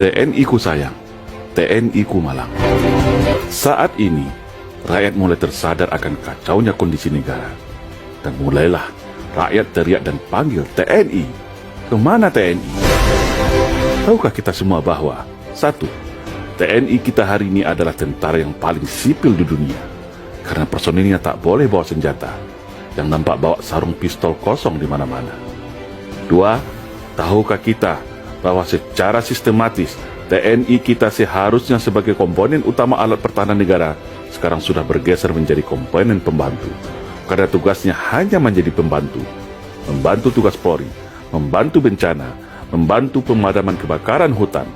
TNI ku sayang, TNI ku malang. Saat ini, rakyat mulai tersadar akan kacaunya kondisi negara. Dan mulailah rakyat teriak dan panggil TNI. Kemana TNI? Tahukah kita semua bahwa satu, TNI kita hari ini adalah tentara yang paling sipil di dunia. Karena personilnya tak boleh bawa senjata, yang nampak bawa sarung pistol kosong di mana-mana. Dua, tahukah kita bahwa secara sistematis TNI kita seharusnya sebagai komponen utama alat pertahanan negara sekarang sudah bergeser menjadi komponen pembantu. Karena tugasnya hanya menjadi pembantu. Membantu tugas Polri, membantu bencana, membantu pemadaman kebakaran hutan,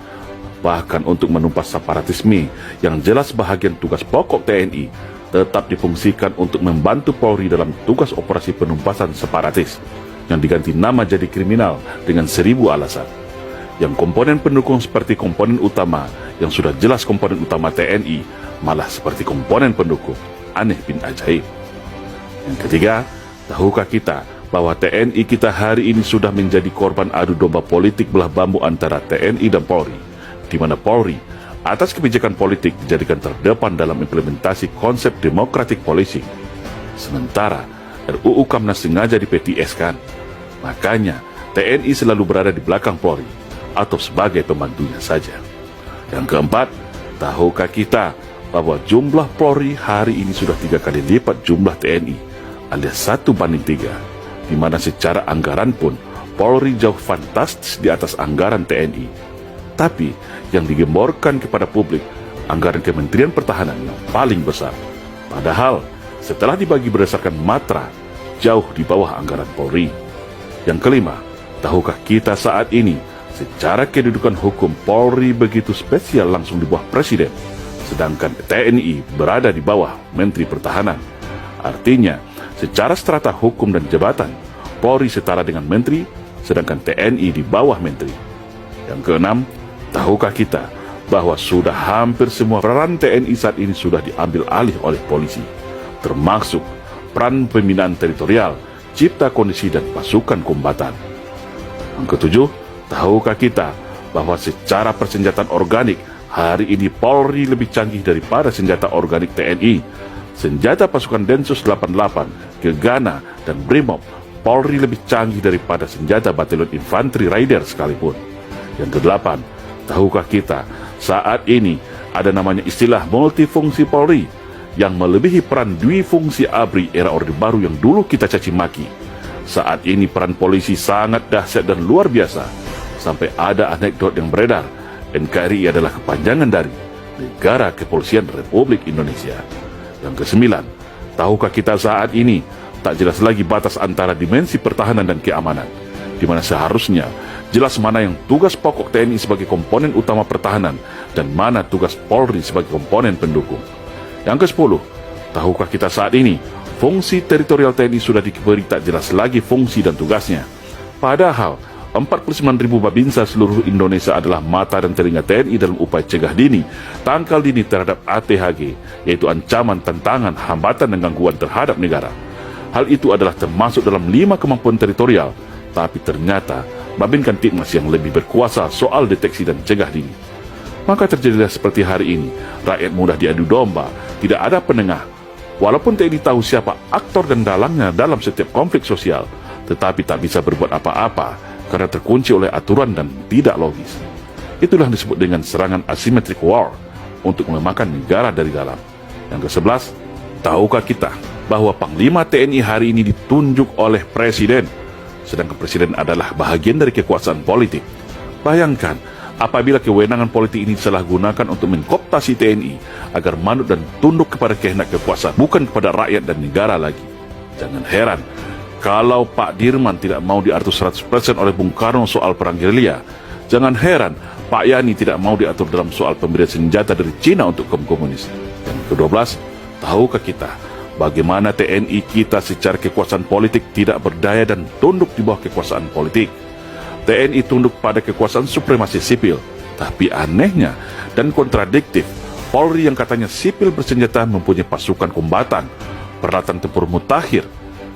bahkan untuk menumpas separatisme yang jelas bahagian tugas pokok TNI tetap difungsikan untuk membantu Polri dalam tugas operasi penumpasan separatis yang diganti nama jadi kriminal dengan 1000 alasan. Yang komponen pendukung seperti komponen utama yang sudah jelas komponen utama TNI malah seperti komponen pendukung. Aneh bin ajaib. Yang ketiga, tahukah kita bahwa TNI kita hari ini sudah menjadi korban adu domba politik belah bambu antara TNI dan Polri, di mana Polri atas kebijakan politik dijadikan terdepan dalam implementasi konsep democratic policing. Sementara RUU Kamnas sengaja di-PTS-kan. Makanya TNI selalu berada di belakang Polri atau sebagai pembantunya saja. Yang keempat, tahukah kita bahwa jumlah Polri hari ini sudah 3 kali lipat jumlah TNI, alias 1:3, di mana secara anggaran pun Polri jauh fantastis di atas anggaran TNI. Tapi yang digemborkan kepada publik anggaran Kementerian Pertahanan yang paling besar. Padahal setelah dibagi berdasarkan matra, jauh di bawah anggaran Polri. Yang kelima, tahukah kita saat ini secara kedudukan hukum Polri begitu spesial langsung di bawah Presiden, sedangkan TNI berada di bawah Menteri Pertahanan. Artinya, secara strata hukum dan jabatan, Polri setara dengan Menteri, sedangkan TNI di bawah Menteri. Yang keenam, tahukah kita bahwa sudah hampir semua peran TNI saat ini sudah diambil alih oleh polisi, termasuk peran pembinaan teritorial, cipta kondisi dan pasukan kombatan. Yang ketujuh, tahukah kita bahwa secara persenjataan organik, hari ini Polri lebih canggih daripada senjata organik TNI. Senjata pasukan Densus 88, Gegana, dan Brimob, Polri lebih canggih daripada senjata Batalion Infanteri Raider sekalipun. Yang kedelapan, tahukah kita saat ini ada namanya istilah multifungsi Polri yang melebihi peran dwifungsi ABRI era Orde Baru yang dulu kita caci maki. Saat ini peran polisi sangat dahsyat dan luar biasa. Sampai ada anekdot yang beredar, NKRI adalah kepanjangan dari Negara Kepolisian Republik Indonesia. Yang kesembilan, tahukah kita saat ini tak jelas lagi batas antara dimensi pertahanan dan keamanan, di mana seharusnya jelas mana yang tugas pokok TNI sebagai komponen utama pertahanan dan mana tugas Polri sebagai komponen pendukung. Yang ke-10, tahukah kita saat ini fungsi teritorial TNI sudah diberi tak jelas lagi fungsi dan tugasnya. Padahal 49.000 babinsa seluruh Indonesia adalah mata dan telinga TNI dalam upaya cegah dini, tangkal dini terhadap ATHG, yaitu ancaman, tantangan, hambatan dan gangguan terhadap negara. Hal itu adalah termasuk dalam 5 kemampuan teritorial, tapi ternyata Babin Kamtibmas yang lebih berkuasa soal deteksi dan cegah dini. Maka terjadilah seperti hari ini, rakyat mudah diadu domba, tidak ada penengah. Walaupun TNI tahu siapa aktor dan dalangnya dalam setiap konflik sosial, tetapi tak bisa berbuat apa-apa karena terkunci oleh aturan dan tidak logis. Itulah yang disebut dengan serangan asymmetric war untuk melemahkan negara dari dalam. Yang ke-11, tahukah kita bahwa Panglima TNI hari ini ditunjuk oleh Presiden, sedangkan Presiden adalah bahagian dari kekuasaan politik. Bayangkan, apabila kewenangan politik ini disalahgunakan untuk mengkooptasi TNI agar manut dan tunduk kepada kehendak kekuasaan, bukan kepada rakyat dan negara lagi. Jangan heran kalau Pak Dirman tidak mau diatur 100% oleh Bung Karno soal perang gerilya. Jangan heran Pak Yani tidak mau diatur dalam soal pemberian senjata dari Cina untuk kaum komunis. Yang ke-12, tahukah kita bagaimana TNI kita secara kekuasaan politik tidak berdaya dan tunduk di bawah kekuasaan politik? TNI tunduk pada kekuasaan supremasi sipil, tapi anehnya dan kontradiktif, Polri yang katanya sipil bersenjata mempunyai pasukan kombatan, peralatan tempur mutakhir,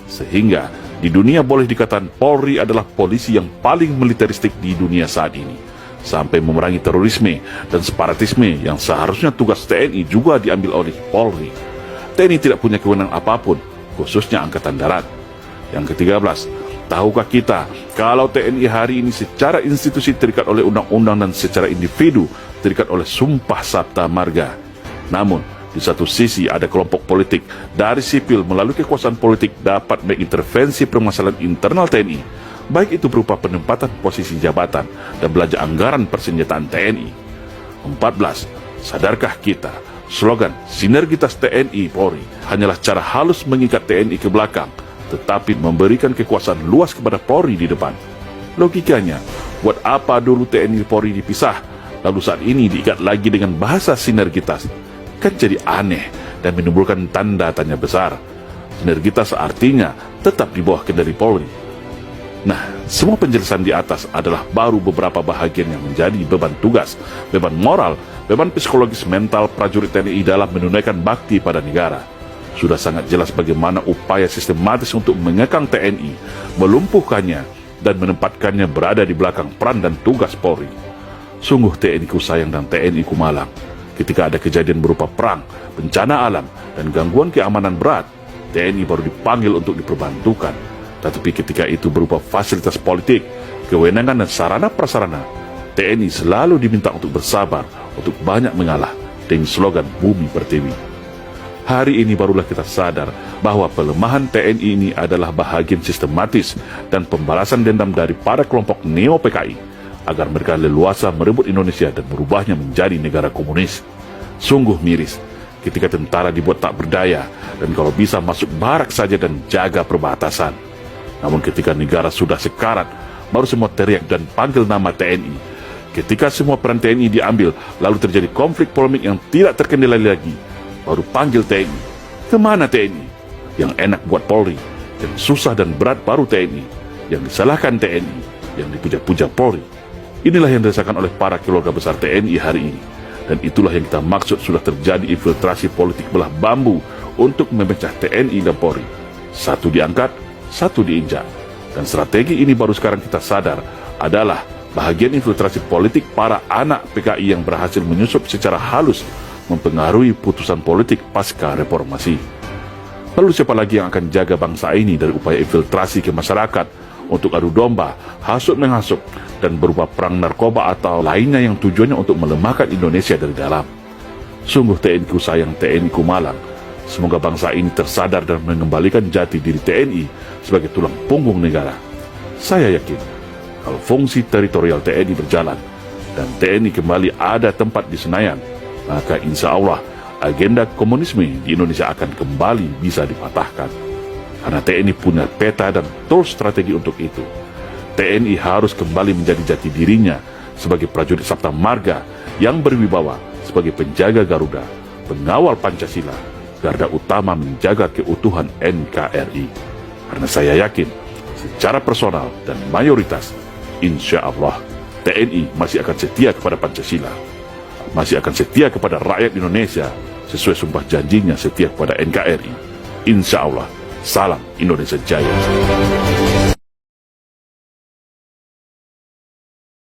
sehingga di dunia boleh dikatakan Polri adalah polisi yang paling militeristik di dunia saat ini. sampai memerangi terorisme dan separatisme yang seharusnya tugas TNI juga diambil oleh Polri. TNI tidak punya kewenangan apapun, khususnya Angkatan Darat. Yang ke-13, tahukah kita kalau TNI hari ini secara institusi terikat oleh undang-undang dan secara individu terikat oleh Sumpah Sabta Marga. Namun, di satu sisi ada kelompok politik dari sipil melalui kekuasaan politik dapat mengintervensi permasalahan internal TNI, baik itu berupa penempatan posisi jabatan dan belanja anggaran persenjataan TNI. 14. Sadarkah kita, slogan sinergitas TNI Polri hanyalah cara halus mengikat TNI ke belakang, tetapi memberikan kekuasaan luas kepada Polri di depan. Logikanya, buat apa dulu TNI Polri dipisah, lalu saat ini diikat lagi dengan bahasa sinergitas? Kan jadi aneh dan menimbulkan tanda tanya besar. Sinergitas artinya tetap di bawah kendali Polri. Nah, semua penjelasan di atas adalah baru beberapa bahagian yang menjadi beban tugas, beban moral, beban psikologis mental prajurit TNI dalam menunaikan bakti pada negara. Sudah sangat jelas bagaimana upaya sistematis untuk mengekang TNI, melumpuhkannya, dan menempatkannya berada di belakang peran dan tugas Polri. Sungguh TNI ku sayang dan TNI ku malang. Ketika ada kejadian berupa perang, bencana alam, dan gangguan keamanan berat, TNI baru dipanggil untuk diperbantukan. Tetapi ketika itu berupa fasilitas politik, kewenangan dan sarana-prasarana, TNI selalu diminta untuk bersabar, untuk banyak mengalah, dengan slogan Bumi Pertiwi. Hari ini barulah kita sadar bahwa pelemahan TNI ini adalah bahagian sistematis dan pembalasan dendam dari para kelompok neo-PKI, agar mereka leluasa merebut Indonesia dan merubahnya menjadi negara komunis. Sungguh miris ketika tentara dibuat tak berdaya dan kalau bisa masuk barak saja dan jaga perbatasan. Namun ketika negara sudah sekarat, baru semua teriak dan panggil nama TNI. Ketika semua peran TNI diambil, lalu terjadi konflik polemik yang tidak terkendali lagi, baru panggil TNI. Kemana TNI? Yang enak buat Polri, yang susah dan berat baru TNI, yang disalahkan TNI, yang dipuja-puja Polri. Inilah yang dirasakan oleh para keluarga besar TNI hari ini. Dan itulah yang kita maksud sudah terjadi infiltrasi politik belah bambu untuk memecah TNI dan Polri. Satu diangkat, satu diinjak. Dan strategi ini baru sekarang kita sadar adalah bahagian infiltrasi politik para anak PKI yang berhasil menyusup secara halus mempengaruhi putusan politik pasca reformasi. Lalu siapa lagi yang akan jaga bangsa ini dari upaya infiltrasi ke masyarakat untuk adu domba, hasut menghasut, dan berupa perang narkoba atau lainnya yang tujuannya untuk melemahkan Indonesia dari dalam? Sungguh TNI ku sayang, TNI ku malang. Semoga bangsa ini tersadar dan mengembalikan jati diri TNI sebagai tulang punggung negara. Saya yakin, kalau fungsi teritorial TNI berjalan dan TNI kembali ada tempat di Senayan, maka insya Allah agenda komunisme di Indonesia akan kembali bisa dipatahkan. Karena TNI punya peta dan tools strategi untuk itu. TNI harus kembali menjadi jati dirinya sebagai prajurit Sabta Marga yang berwibawa sebagai penjaga Garuda, pengawal Pancasila, garda utama menjaga keutuhan NKRI. Karena saya yakin, secara personal dan mayoritas, insya Allah, TNI masih akan setia kepada Pancasila, masih akan setia kepada rakyat Indonesia, sesuai sumpah janjinya setia kepada NKRI. Insya Allah. Salam Indonesia Jaya.